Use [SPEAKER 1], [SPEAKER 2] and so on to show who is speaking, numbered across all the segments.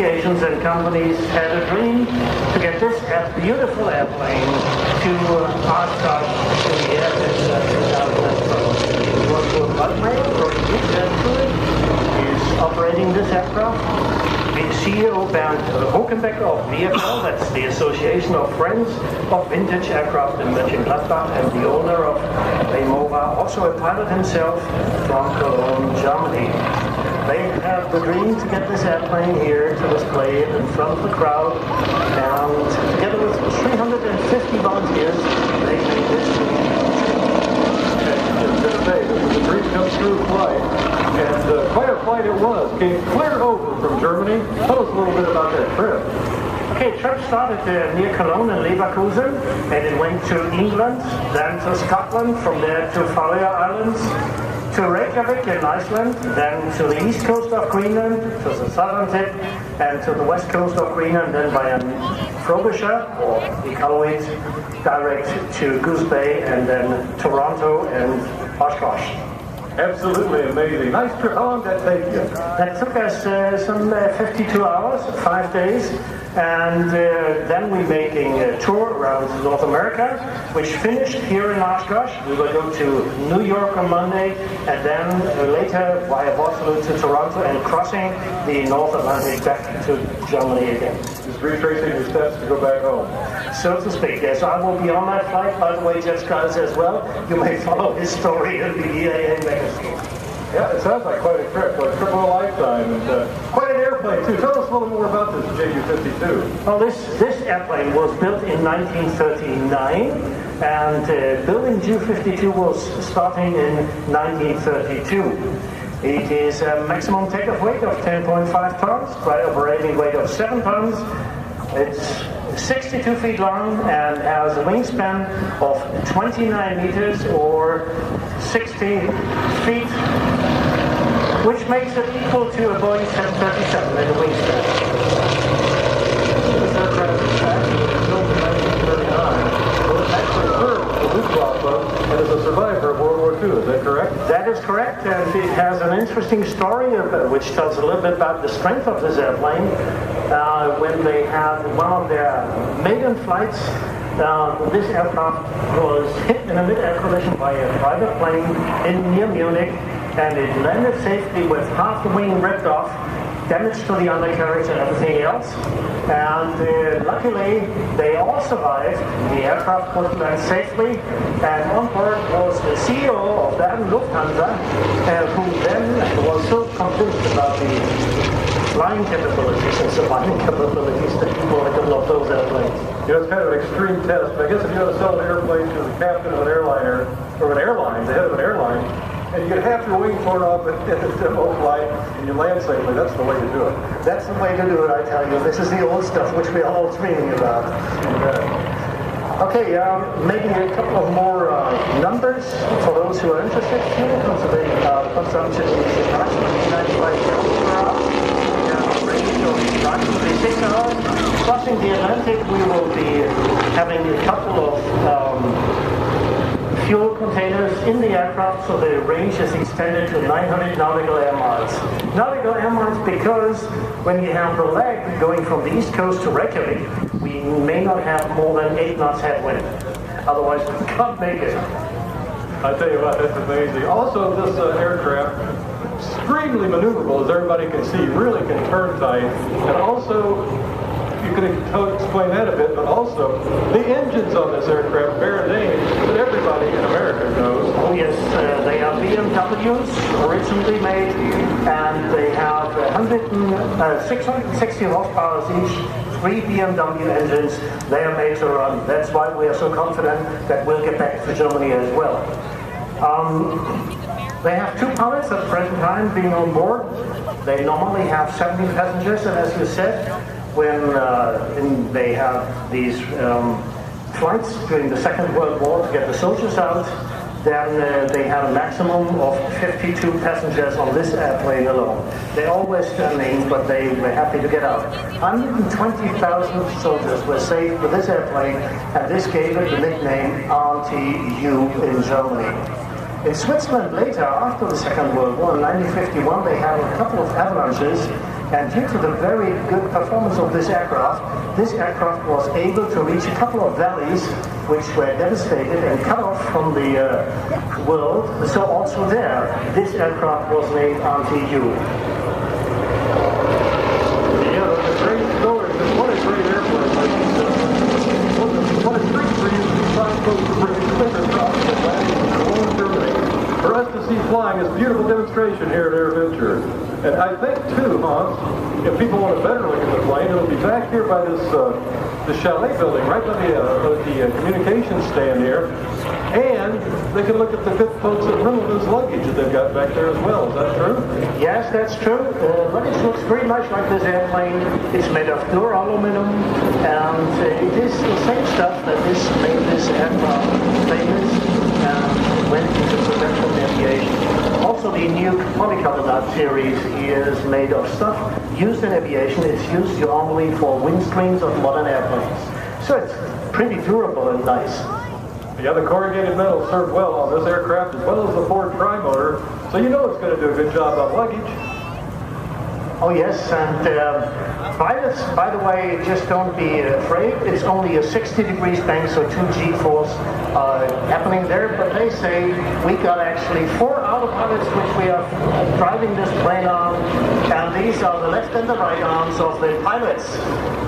[SPEAKER 1] associations and companies had a dream to get this beautiful airplane to Oshkosh in the air in 2012. It was for Budmail, is operating this aircraft. The CEO Bernd Hokenbeck of VFL, that's the Association of Friends of Vintage Aircraft in Mönchengladbach, and the owner of Leimova, also a pilot himself from Cologne, Germany. They have the dream to get this airplane here to display it in front of the crowd, and together with 350 volunteers, they made this dream.
[SPEAKER 2] The dream comes true flight, and quite a flight it was. Came clear over from Germany. Tell us a little bit about that trip.
[SPEAKER 1] Okay, trip started near Cologne and Leverkusen, and it went to England, then to Scotland, from there to Faroe Islands, to Reykjavik in Iceland, then to the east coast of Greenland, to the southern tip, and to the west coast of Greenland, then by a Frobisher, or Iqaluit, direct to Goose Bay, and then Toronto and Oshkosh.
[SPEAKER 2] Absolutely amazing. Nice trip. How long did that take you?
[SPEAKER 1] That took us some 52 hours, 5 days. And then we're making a tour around North America, which finished here in Oshkosh. We will go to New York on Monday, and then later via Waterloo to Toronto, and crossing the North Atlantic back to Germany again.
[SPEAKER 2] Just retracing your steps to go back home.
[SPEAKER 1] So to speak, yes. I will be on that flight. By the way, Jeff Scott as well. You may follow his story in the EAA magazine.
[SPEAKER 2] Yeah, it sounds like quite a trip, a trip of a lifetime, and quite an airplane too. Tell us a little more about this JU52.
[SPEAKER 1] Well, this airplane was built in 1939, and building JU52 was starting in 1932. It is a maximum takeoff weight of 10.5 tons, by operating weight of 7 tons. It's 62 feet long and has a wingspan of 29 meters or 60 feet, which makes it equal to a Boeing 737 in the wingspan.
[SPEAKER 2] This aircraft is actually built in 1939. Well, it actually served the Luftwaffe and is a survivor of World War II. Is that correct?
[SPEAKER 1] That is correct, and it has an interesting story which tells a little bit about the strength of this airplane. When they had one of their maiden flights, this aircraft was hit in a mid-air collision by a private plane near Munich, and it landed safely with half the wing ripped off, damage to the undercarriage and everything else. And luckily, they all survived. The aircraft could land safely, and on board was the CEO of that Lufthansa, who then was so convinced about the flying capabilities and surviving capabilities that people had developed those airplanes.
[SPEAKER 2] You know, it's kind of an extreme test, but I guess if you had to sell an airplane to the captain of an airliner, or an airline, the head of an airline, and you get half your wing torn off in a demo flight, and you land safely, that's the way to do it.
[SPEAKER 1] That's the way to do it, I tell you. This is the old stuff which we are all dreaming about. Okay, maybe a couple of more numbers for those who are interested. Fuel consumption is approximately 95 gallons per hour. Range of approximately 6 hours. Crossing the Atlantic, we will be having a couple of fuel containers in the aircraft, so the range is extended to 900 nautical air miles. Nautical air miles because when you have the leg going from the east coast to Reykjavik, we may not have more than 8 knots headwind. Otherwise, we can't make it.
[SPEAKER 2] I tell you what, that's amazing. Also, this aircraft, extremely maneuverable, as everybody can see, really can turn tight, and also, you can explain that a bit, but also, the engines on this aircraft bear names that everybody in America knows.
[SPEAKER 1] Oh yes, they are BMWs, originally made, and they have 660 horsepower each, 3 BMW engines. They are made to run. That's why we are so confident that we'll get back to Germany as well. They have 2 pilots at the present time being on board. They normally have 70 passengers, and as you said, when they have these flights during the Second World War to get the soldiers out, then they have a maximum of 52 passengers on this airplane alone. They're always standing, but they were happy to get out. 120,000 soldiers were saved with this airplane, and this gave it the nickname RTU in Germany. In Switzerland later, after the Second World War, in 1951, they had a couple of avalanches And due to the very good performance of this aircraft was able to reach a couple of valleys which were devastated and cut off from the world. So also there, this aircraft was named RTU.
[SPEAKER 2] Yeah, that's a great story. What a great airplane. What a treat for you to be supposed to bring a sticker across the Atlantic in Cologne, Germany. For us to see flying is a beautiful demonstration here at AirVenture. And I think too, Hans, if people want a better look at the plane, it'll be back here by this the chalet building, right by the communications stand here. And they can look at the good folks at Rimmels's luggage that they've got back there as well. Is that true?
[SPEAKER 1] Yes, that's true. Luggage looks very much like this airplane. It's made of pure aluminum, and it is the same stuff that made this aircraft famous and went into professional aviation. Also, the new polycarbonate series is made of stuff used in aviation. It's used normally for windscreens of modern airplanes. So it's pretty durable and nice.
[SPEAKER 2] Yeah, the corrugated metal served well on this aircraft as well as the Ford Tri-Motor, so you know it's going to do a good job on luggage.
[SPEAKER 1] Oh yes, and pilots, by the way, just don't be afraid. It's only a 60 degrees bank, so 2 G-force happening there, but they say we got actually 4 autopilots which we are driving this plane on, and these are the left and the right arms of the pilots.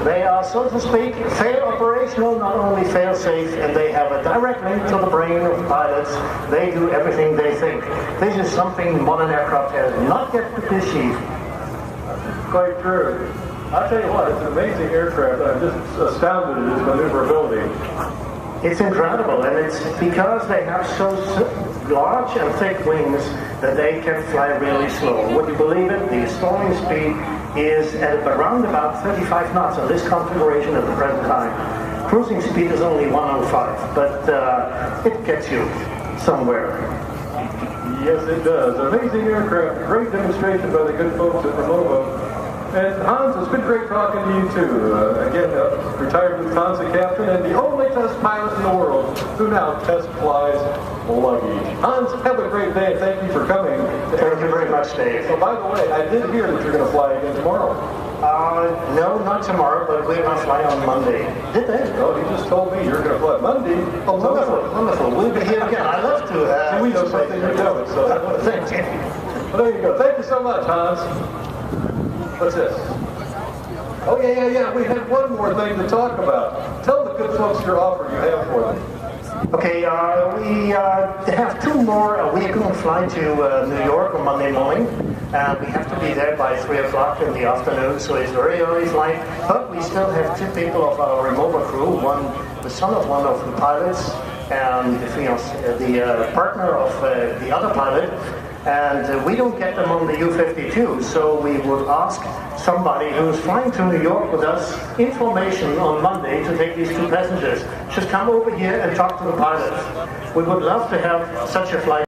[SPEAKER 1] They are, so to speak, fail operational, not only fail safe, and they have a direct link to the brain of pilots. They do everything they think. This is something modern aircraft has not yet achieved.
[SPEAKER 2] Quite true. I'll tell you what, it's an amazing aircraft. I'm just astounded at its maneuverability.
[SPEAKER 1] It's incredible, and it's because they have so large and thick wings that they can fly really slow. Would you believe it? The stalling speed is at around about 35 knots on this configuration at the present time. Cruising speed is only 105, but it gets you somewhere.
[SPEAKER 2] Yes, it does. Amazing aircraft. Great demonstration by the good folks at Removo. And Hans, it's been great talking to you too. Again, retired Lufthansa captain and the only test pilot in the world who now test flies luggage. Hans, have a great day. Thank you for coming.
[SPEAKER 1] Thank you very much, Dave.
[SPEAKER 2] So, by the way, I did hear that you're going to fly again tomorrow.
[SPEAKER 1] No, not tomorrow, but we're going to fly on Monday. Did they?
[SPEAKER 2] Oh, you just told me you're going to fly Monday.
[SPEAKER 1] Oh, wonderful, wonderful. We'll be here again. I love to.
[SPEAKER 2] We know something you don't, so
[SPEAKER 1] thank you.
[SPEAKER 2] Well, there you go. Thank you so much, Hans. What's this? Oh, yeah. We had one more thing to talk about. Tell the good folks your offer you have for them.
[SPEAKER 1] Okay, we have 2 more. We are going to fly to New York on Monday morning. We have to be there by 3 o'clock in the afternoon, so it's a very early flight. But we still have 2 people of our remover crew, the son of one of the pilots, and the partner of the other pilot. And we don't get them on the JU52, so we would ask somebody who's flying to New York with us information on Monday to take these 2 passengers. Just come over here and talk to the pilots. We would love to have such a flight.